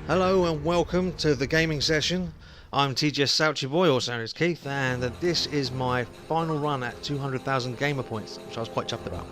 Hello and welcome to the gaming session. I'm TGS Souchy Boy, also known as Keith, and this is my final run at 200,000 gamer points, which I was quite chuffed about.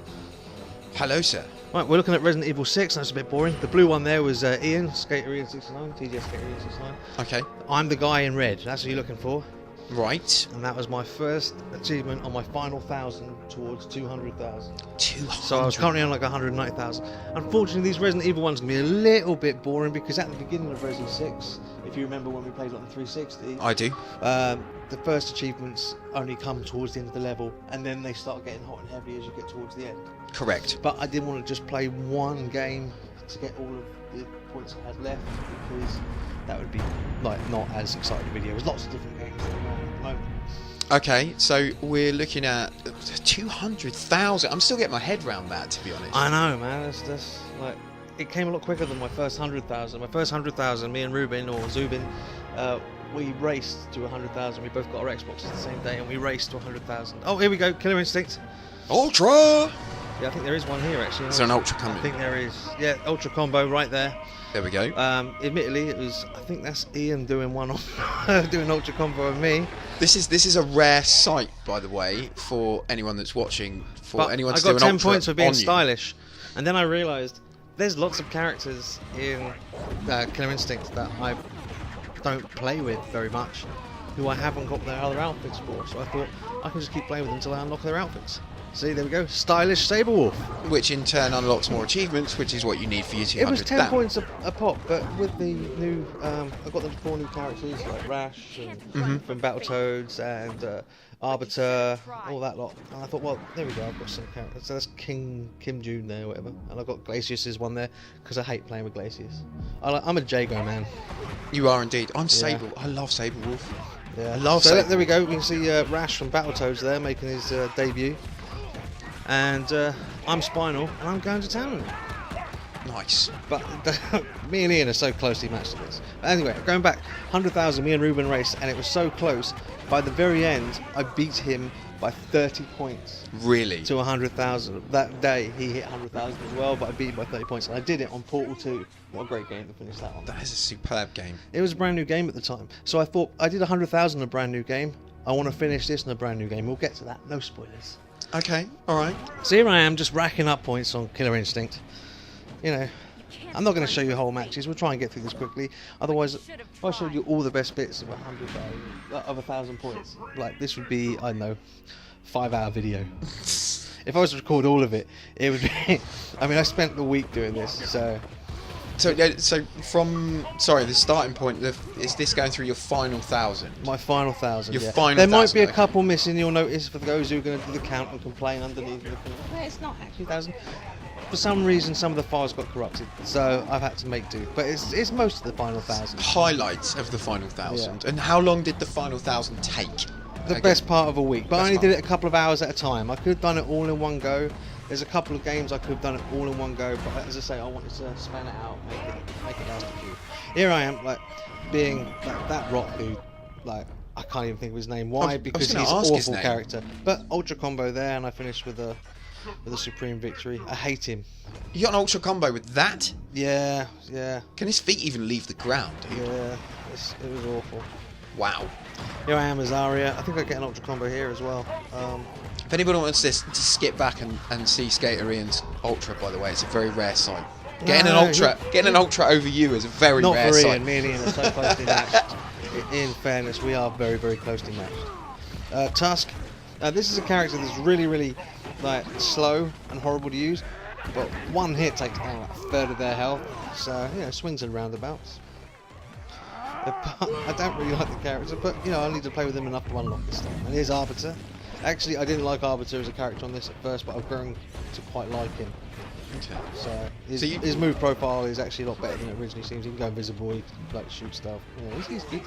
Hello, sir. Right, we're looking at Resident Evil 6, that's a bit boring. The blue one there was Ian, Skater Ian 69, TGS Skater Ian 69. Okay. I'm the guy in red, that's what you're looking for. Right. And that was my first achievement on my final 1,000 towards 200,000. 200. So I was currently on like 190,000. Unfortunately, these Resident Evil ones can be a little bit boring because at the beginning of Resident 6, if you remember when we played it on the 360, I do. The first achievements only come towards the end of the level, and then they start getting hot and heavy as you get towards the end. Correct. But I didn't want to just play one game to get all of the points I had left, because that would be like not as exciting a video. There's lots of different games at the moment. Okay, so we're looking at 200,000. I'm still getting my head around that, to be honest. I know, man. That's like, it came a lot quicker than my first 100,000. My first 100,000, me and Ruben or Zubin, we raced to 100,000. We both got our Xboxes the same day, and we raced to 100,000. Oh, here we go, Killer Instinct. Ultra! Yeah, I think there is one here actually. Is there an Ultra coming? I think there is. Yeah, Ultra combo right there. There we go. Admittedly, it was. I think that's Ian doing one on doing Ultra combo of me. This is a rare sight, by the way, for anyone that's watching. For But anyone I to got do an 10 Ultra points for being on you. stylish, and then I realised there's lots of characters in Killer Instinct that I don't play with very much, who I haven't got their other outfits for. So I thought I can just keep playing with them until I unlock their outfits. See, there we go, stylish Saberwolf. Which in turn unlocks more achievements, which is what you need for your 200. It was 10 points a pop, but with the new, I got them 4 new characters like Rash and from Battletoads and Arbiter, all that lot. And I thought, well, there we go, I've got some characters. So that's Kim June there, or whatever. And I've got Glacius's one there because I hate playing with Glacius. I'm a Jago man. You are indeed. I'm Sable. I love Saberwolf. Yeah, I love so Saberwolf. there we go. We can see Rash from Battletoads there making his debut. And I'm Spinal, and I'm going to town. Nice. But me and Ian are so closely matched in this. But anyway, going back, 100,000, me and Ruben raced, and it was so close. By the very end, I beat him by 30 points. Really? To 100,000. That day, he hit 100,000 as well, but I beat him by 30 points. And I did it on Portal 2. What a great game to finish that on. That is a superb game. It was a brand new game at the time. So I thought, I did 100,000 in a brand new game. I want to finish this in a brand new game. We'll get to that. No spoilers. Okay, alright. So here I am, just racking up points on Killer Instinct. You know, I'm not going to show you whole matches. We'll try and get through this quickly. Otherwise, if I showed you all the best bits of 1,000 points, like this would be, I don't know, 5-hour video. If I was to record all of it, it would be. I mean, I spent the week doing this, so. So from the starting point, is this going through your final 1,000? My final 1,000. Your yeah. final There might 1,000, be a okay. couple missing. You'll notice for those who are going to do the count and complain underneath. It's not actually 1,000. For some reason, some of the files got corrupted, so I've had to make do. But it's most of the final 1,000. Highlights of the final 1,000. Yeah. And how long did the final 1,000 take? The best part of a week, but I only did it a couple of hours at a time. I could have done it all in one go. There's a couple of games I could have done it all in one go, but as I say, I wanted to span it out, make it last a few. Here I am, like being like, that rock dude. Like I can't even think of his name. Why? Because he's an awful character. But Ultra combo there, and I finished with a supreme victory. I hate him. You got an Ultra combo with that? Yeah. Can his feet even leave the ground, dude? Yeah, it was awful. Wow. Here I am as Zarya. I think I get an Ultra combo here as well. If anybody wants to skip back and see Skater Ian's Ultra, by the way, it's a very rare sight. Getting an Ultra over you is a very rare sight. Not for Ian. Me and Ian are so closely matched. In fairness, we are very, very closely matched. Tusk. This is a character that's really, really like slow and horrible to use, but one hit takes down like a third of their health. So swings and roundabouts. I don't really like the character, but I need to play with him enough to unlock this stuff. And here's Arbiter. Actually, I didn't like Arbiter as a character on this at first, but I've grown to quite like him. Okay. So his move profile is actually a lot better than it originally seems. He can go invisible, he can shoot stuff. He's good.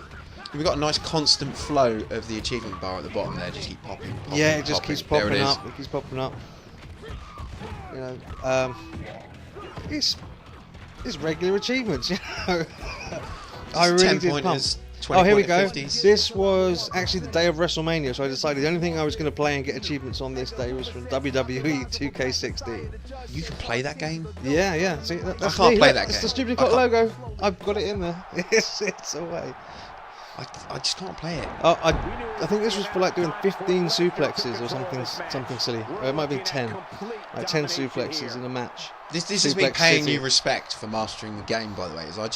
We've got a nice constant flow of the achievement bar at the bottom there, just keep popping. Yeah, it just keeps popping there it up. It keeps popping up. It's regular achievements. I really did pump. 20 Oh, here we point go. 50s. This was actually the day of WrestleMania, so I decided the only thing I was going to play and get achievements on this day was from WWE 2K16. You can play that game? Yeah, yeah. See, that's can't me. play Look, that it's game. the stupid I got can't- logo. I've got it in there. It's away. I just can't play it. Oh, I think this was for like doing 15 suplexes or something silly. Or it might be 10. Like 10 suplexes in a match. This is me Suplex paying City. you respect for mastering the game, by the way. Is I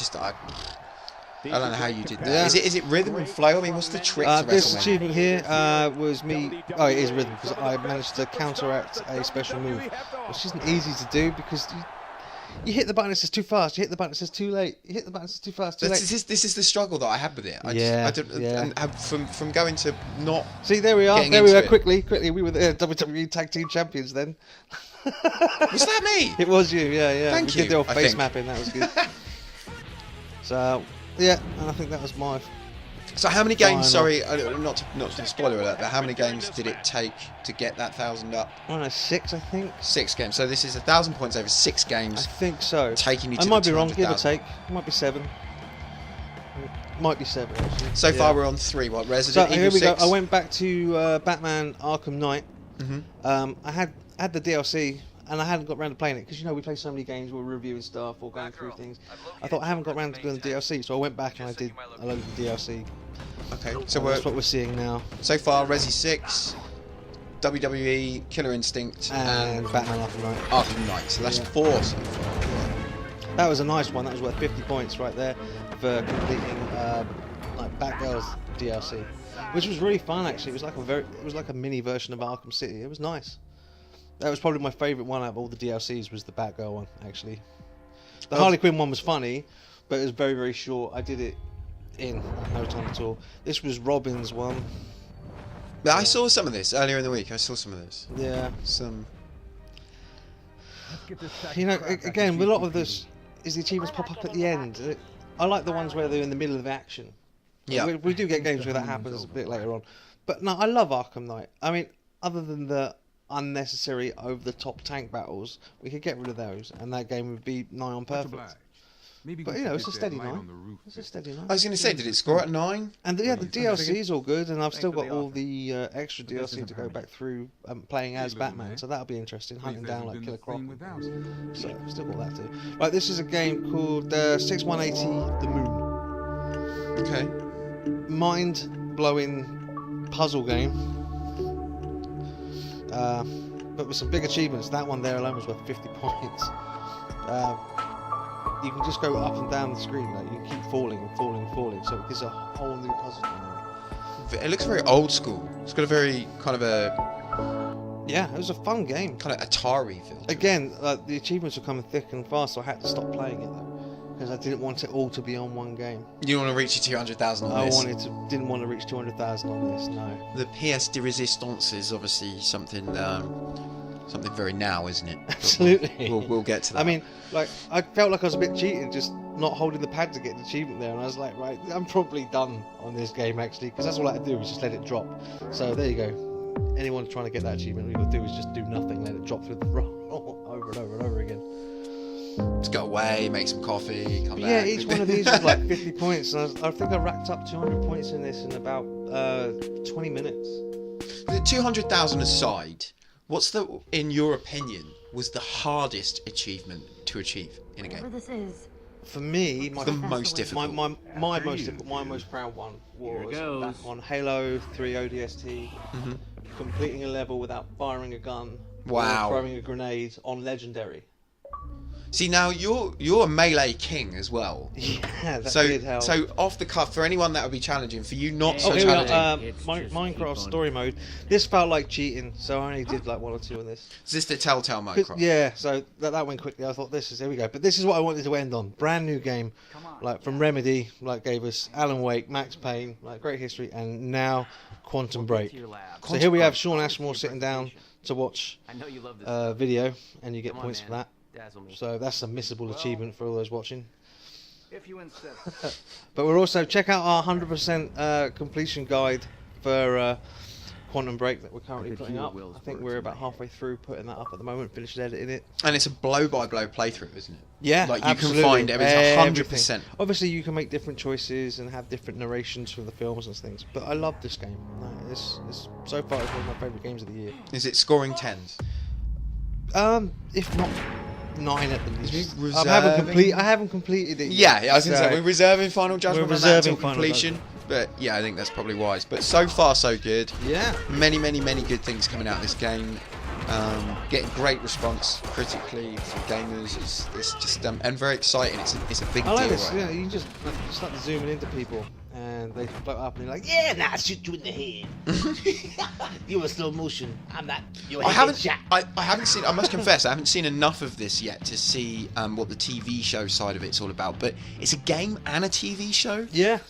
don't know how you did that. Yeah. Is it rhythm and flow? I mean, what's the trick to This WrestleMania? achievement here was me. Oh, it is rhythm because I managed to counteract a special move, which isn't easy to do because you hit the button, it says too fast. You hit the button, it says too late. You hit the button, it says too fast, too late. This is the struggle that I had with it. Yeah. And from going to not. See, there we are. Getting There we into are. it. Quickly. We were the WWE Tag Team Champions then. Was that me? It was you. Yeah. Thank we you, did the old I face think. mapping. That was good. So yeah, and I think that was my. So how many games? Final. Sorry, not to spoiler alert, but how many games did it take to get that 1,000 up? I don't know, 6, I think. 6 games. So this is 1,000 points over 6 I games, think so. taking you to I might the be wrong. Give or 200,000. take. It might be 7. Might be 7 actually. So Yeah. far we're on 3. What? So Resident here Evil we 6. go. I went back to Batman Arkham Knight. Mhm. I had the DLC and I hadn't got around to playing it because we play so many games, we're reviewing stuff or going through things. I thought I haven't got around to doing the DLC, so I went back and I did a load of the DLC. Okay. So So that's what we're seeing now. so far Resi 6, WWE, Killer Instinct, And Batman Arkham Knight. Arkham Knight. So that's Yeah. 4 so far. That was a nice one. That was worth 50 points right there for completing like Batgirl's DLC, which was really fun actually. It was like a mini version of Arkham City. It was nice. That was probably my favourite one out of all the DLCs. Was the Batgirl one actually. The Harley Quinn one was funny, but it was very very short. I did it in no time at all. This was Robin's one. But I saw some of this earlier in the week. I saw some of this. Yeah. Some. Again, a lot of this is the achievements pop up at the end. I like the ones where they're in the middle of action. Yeah. We do get games where that happens a bit later on. But no, I love Arkham Knight. I mean, other than the unnecessary over-the-top tank battles, we could get rid of those, and that game would be nigh on perfect. But it's a steady 9. It's a steady 9. I was going to say, did it score at 9? And the DLC is all good, and I've still got all the extra DLC to go back through playing as Batman, so that'll be interesting, hunting down like Killer Croc. So I've still got that too. Right, this is a game called 6180 The Moon. Okay. Mind-blowing puzzle game. But with some big achievements. That one there alone was worth 50 points. You can just go up and down the screen, like you can keep falling and falling and falling, so it gives a whole new puzzle dynamic. It looks very old school. It's got a very kind of a Yeah, it was a fun game. kind of Atari feel. to it. Again, the achievements were coming thick and fast, so I had to stop playing it though, because I didn't want it all to be on one game. You want to reach your 200,000 on this? Didn't want to reach 200,000 on this. No. The pièce de résistance is obviously something very now, isn't it? Absolutely. We'll get to that. I mean, like, I felt like I was a bit cheating, just not holding the pad to get an achievement there, and I was like, right, I'm probably done on this game actually, because that's all I had to do was just let it drop. So there you go. Anyone trying to get that achievement, all you got to do is just do nothing, let it drop through the roll over and over and over again. Just go away, make some coffee, come Yeah, back. each one of these was like 50 points, and I think I racked up 200 points in this in about 20 minutes. The 200,000 aside, what's in your opinion, was the hardest achievement to achieve in a game? Whatever this is. For me, The most difficult. my most proud one was back on Halo 3 ODST, completing a level without firing a gun, Wow. or throwing a grenade on Legendary. See, now you're a melee king as well. Yeah, that So did help. so off the cuff, for anyone that would be challenging, for you not so Oh, here we challenging. are. Minecraft story mode. This felt like cheating, so I only did like 1 or 2 of this. Is this the Telltale Minecraft? Yeah, so that went quickly. I thought here we go. But this is what I wanted to end on. Brand new game, like from Remedy, like gave us Alan Wake, Max Payne, like great history, and now Quantum Break. So here we have Sean Ashmore sitting down to watch video, and you get points for that. So that's a missable achievement for all those watching. If you insist. But we're also check out our 100% completion guide for Quantum Break that we're currently putting up. I think we're about halfway through putting that up at the moment, finished editing it. And it's a blow-by-blow playthrough, isn't it? Yeah, like you absolutely. can find everything 100%. Obviously, you can make different choices and have different narrations for the films and things. But I love this game. It's so far it's one of my favourite games of the year. Is it scoring 10s? If not 9 at the least. Reserving? I haven't completed it Yeah, yet. I was going to say, we're reserving final judgment on that until completion. Judgment. But yeah, I think that's probably wise. But so far, so good. Yeah. Many good things coming out of this game. Getting great response critically from gamers. It's just and very exciting. It's a big deal. I like this. Right? Yeah, you just start zooming into people, and they float up, and you're like, "Yeah, nah, shoot you in the head. You were slow motion. I'm not. I haven't seen. I must confess, I haven't seen enough of this yet to see what the TV show side of it's all about. But it's a game and a TV show. Yeah.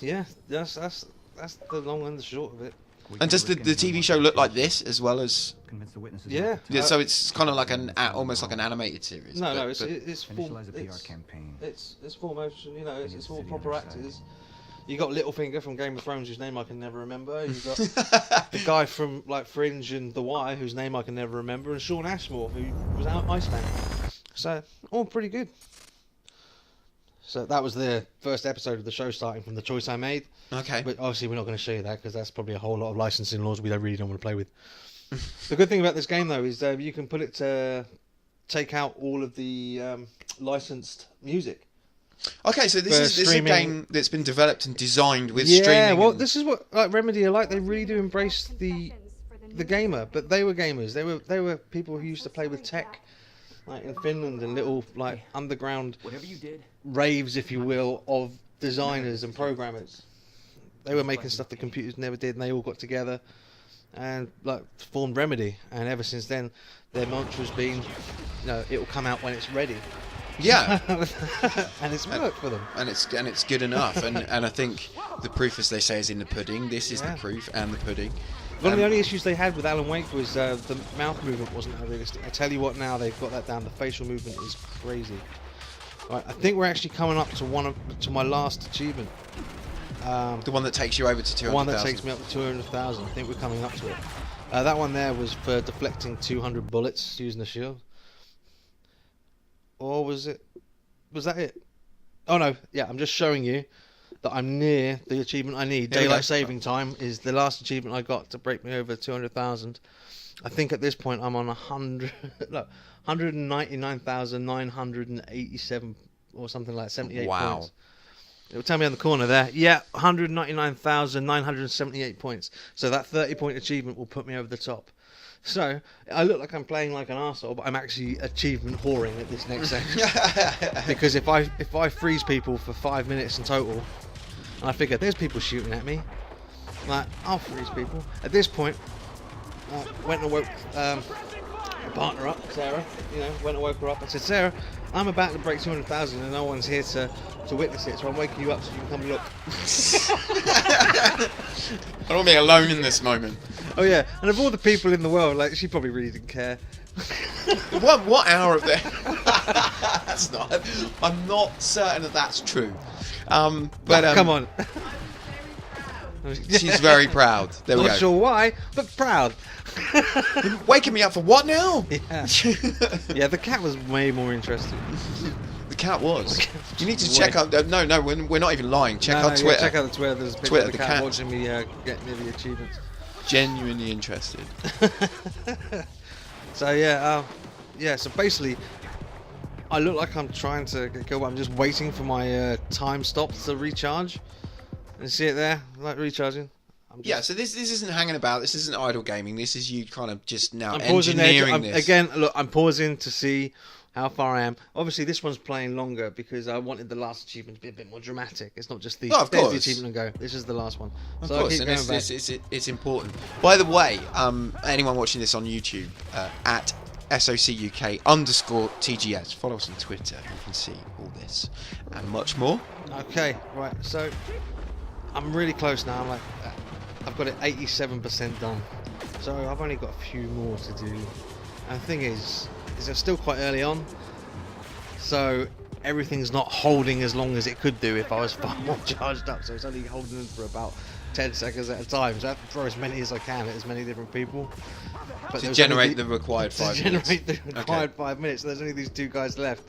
That's the long and the short of it. And does the TV show look like this as well as? Yeah. So it's kind of like almost like an animated series. No, it's full motion. You know, it's all proper actors. You got Littlefinger from Game of Thrones, whose name I can never remember. You got the guy from like Fringe and The Wire, whose name I can never remember, and Sean Ashmore, who was out Iceman. So all pretty good. So that was the first episode of the show, starting from the choice I made. Okay. But obviously we're not going to show you that because that's probably a whole lot of licensing laws we really don't want to play with. The good thing about this game though is you can put it to take out all of the licensed music. Okay, so this is a game that's been developed and designed with streaming. Yeah, well, this is what like Remedy are like. They really do embrace the gamer, but they were gamers. They were people who used to play with tech, like in Finland, and little like underground raves, if you will, of designers and programmers. They were making stuff that computers never did, and they all got together and like formed Remedy. And ever since then, their mantra's been, it'll come out when it's ready. Yeah, and it's worked for them. And it's good enough. And I think the proof, as they say, is in the pudding. This is the proof and the pudding. One of the only issues they had with Alan Wake was the mouth movement wasn't that realistic. I tell you what, now they've got that down. The facial movement is crazy. Right, I think we're actually coming up to my last achievement. The one that takes you over to 200,000. The one that takes me up to 200,000. I think we're coming up to it. That one there was for deflecting 200 bullets using the shield. Or was that it? Oh no, yeah, I'm just showing you that I'm near the achievement I need. Daylight saving time is the last achievement I got to break me over 200,000. I think at this point I'm on 199,987 or something like 78 points. It'll tell me on the corner there. Yeah, 199,978 points. So that 30-point achievement will put me over the top. So I look like I'm playing like an arsehole, but I'm actually achievement whoring at this next section. Because if I freeze people for 5 minutes in total, and I figure there's people shooting at me, like I'll freeze people. At this point, I went and woke my partner up, Sarah. Went and woke her up and said, Sarah, I'm about to break 200,000 and no one's here to witness it, so I'm waking you up so you can come and look. I don't want to be alone in this moment. Oh yeah, and of all the people in the world, like she probably really didn't care. What hour of the? That's not. I'm not certain that's true. But come on. She's very proud. There we go. Not sure why, but proud. Waking me up for what now? Yeah. Yeah, the cat was way more interesting. The cat was. You need to check out. No, we're not even lying. Check out Twitter. Yeah, check out the Twitter. There's a picture of the cat watching me get near the achievements. Genuinely interested. So yeah. So basically, I look like I'm trying to go. I'm just waiting for my time stop to recharge. And see it there, like recharging. Yeah, so this isn't hanging about. This isn't idle gaming. This is you kind of just now engineering this. Again, look, I'm pausing to see how far I am. Obviously, this one's playing longer because I wanted the last achievement to be a bit more dramatic. It's not just the the achievement and go. This is the last one. Of course, and it's important. By the way, anyone watching this on YouTube, at SOCUK_TGS, follow us on Twitter. You can see all this and much more. Okay, right. So I'm really close now. I've got it 87% done. So I've only got a few more to do. And the thing is it's still quite early on. So everything's not holding as long as it could do if I was far more charged up. So it's only holding for about 10 seconds at a time. So I have to throw as many as I can at as many different people. But To generate the required 5 minutes. To generate the required 5 minutes. There's only these 2 guys left.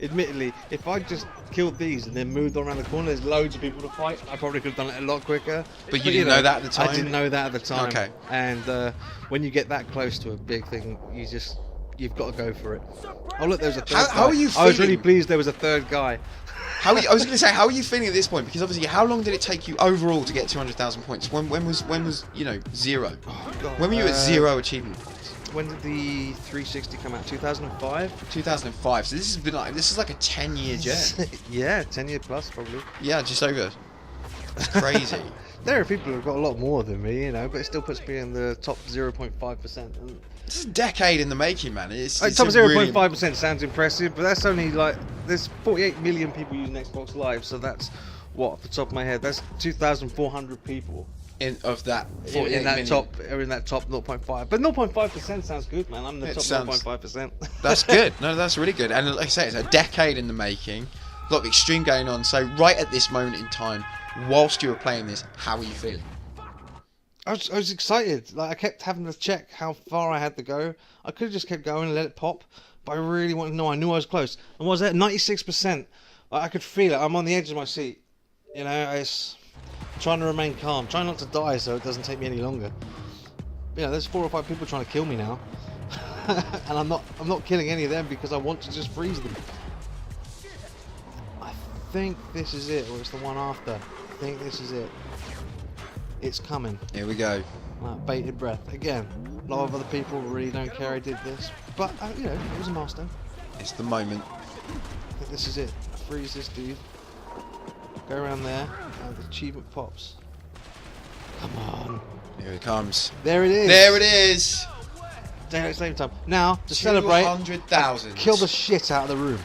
Admittedly, if I just killed these and then moved on around the corner, there's loads of people to fight. I probably could have done it a lot quicker. But you didn't know that at the time? I didn't know that at the time. Okay. And when you get that close to a big thing, you've got to go for it. Oh look, there's a third guy. How are you I was really feeling? pleased there was a third guy. I was going to say, how are you feeling at this point? Because obviously, how long did it take you overall to get 200,000 points? When was 0? Oh, God. When were you at 0 achievement points? When did the 360 come out? 2005. 2005. So this is like a 10-year journey. Yeah, 10 year plus probably. Yeah, just over. That's crazy. There are people who've got a lot more than me, but it still puts me in the top 0.5%. This is a decade in the making, man. It's Top 0.5% sounds impressive, but that's only there's 48 million people using Xbox Live, so that's off the top of my head, that's 2,400 people of that 48 in that million. top 0.5. But 0.5% sounds good, man. I'm the top 0.5%. That's good. No, that's really good. And like I say, it's a decade in the making. A lot of extreme going on. So right at this moment in time, whilst you were playing this, how were you feeling? I was excited. I kept having to check how far I had to go. I could have just kept going and let it pop, but I really wanted to know. I knew I was close. And was at 96%. I could feel it. I'm on the edge of my seat. It's trying to remain calm, trying not to die, so it doesn't take me any longer. There's 4 or 5 people trying to kill me now, and I'm not killing any of them because I want to just freeze them. I think this is it, or it's the one after. I think this is it. It's coming. Here we go. Bated breath. Again, a lot of other people really don't care I did this. But, it was a milestone. It's the moment. I think this is it. Freeze this dude. Go around there. And the achievement pops. Come on. Here it comes. There it is. There it is. Daylight saving time. Now, to celebrate, 200,000. kill the shit out of the room.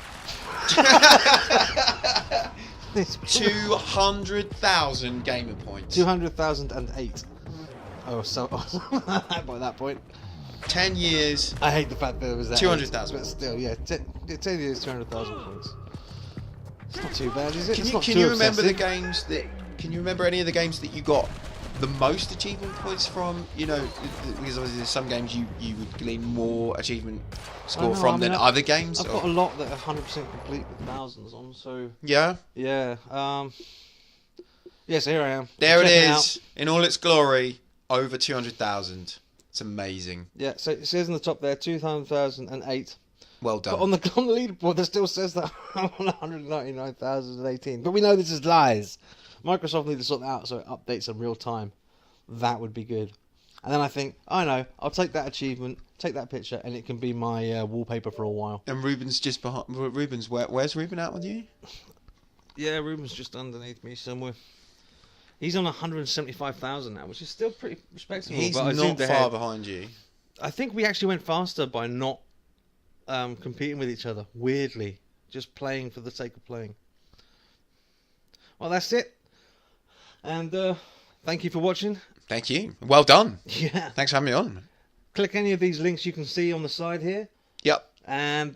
200,000 gamer points. 200,008. Oh, so by that point. 10 years. I hate the fact that it was that. 200,000. But still, 10 years, 200,000 points. It's not too bad, is it? Can you remember the games that? Can you remember any of the games that you got the most achievement points from? Because obviously there's some games you would glean more achievement score from than other games. I've got a lot that are 100% complete with thousands on. So yeah. Yeah. So here I am. There it is, in all its glory, over 200,000. It's amazing. Yeah. So it says in the top there, 2008. Well done. But on the leaderboard, there still says that I'm on 199,018. But we know this is lies. Microsoft need to sort that out so it updates in real time. That would be good. And then I think, I know, I'll take that achievement, take that picture, and it can be my wallpaper for a while. And Ruben's just behind. Ruben's where's Ruben out with you? Yeah, Ruben's just underneath me somewhere. He's on 175,000 now, which is still pretty respectable. He's but not far behind you. I think we actually went faster by not competing with each other. Weirdly, just playing for the sake of playing. Well, that's it. And thank you for watching. Thank you. Well done. Yeah. Thanks for having me on. Click any of these links you can see on the side here. Yep. And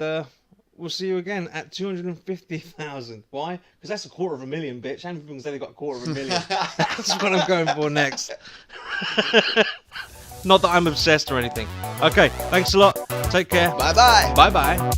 we'll see you again at 250,000. Why? Because that's 250,000, bitch. How many people can say they got 250,000? That's what I'm going for next. Not that I'm obsessed or anything. Okay, thanks a lot. Take care. Bye-bye. Bye-bye.